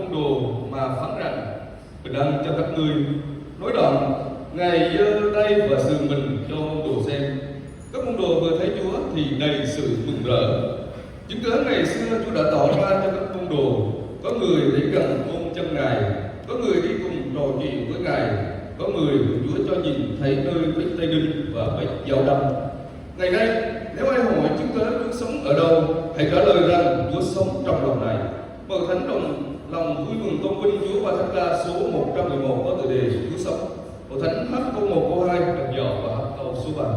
môn đồ mà phán rằng: bình an cho các ngươi. Nói đoạn, Ngài giơ tay và sườn mình cho môn đồ xem. Các môn đồ vừa thấy Chúa thì đầy sự mừng rỡ. Chứng cớ ngày xưa Chúa đã tỏ ra cho các môn đồ, có người đến gần ôm chân Ngài, có người đi cùng trò chuyện với Ngài, có người Chúa cho nhìn thấy nơi vết tay đinh và vết dao đâm. Ngày nay, nếu ai hỏi chứng cớ Chúa sống ở đâu, hãy trả lời rằng Chúa sống trong lòng này. Mời Thánh đồng lòng vui mừng tôn vinh Chúa qua thánh ca số 111 có tựa đề Chúa sống. Mời Thánh hát câu 1 câu 2 đọc dò và hát câu số 3.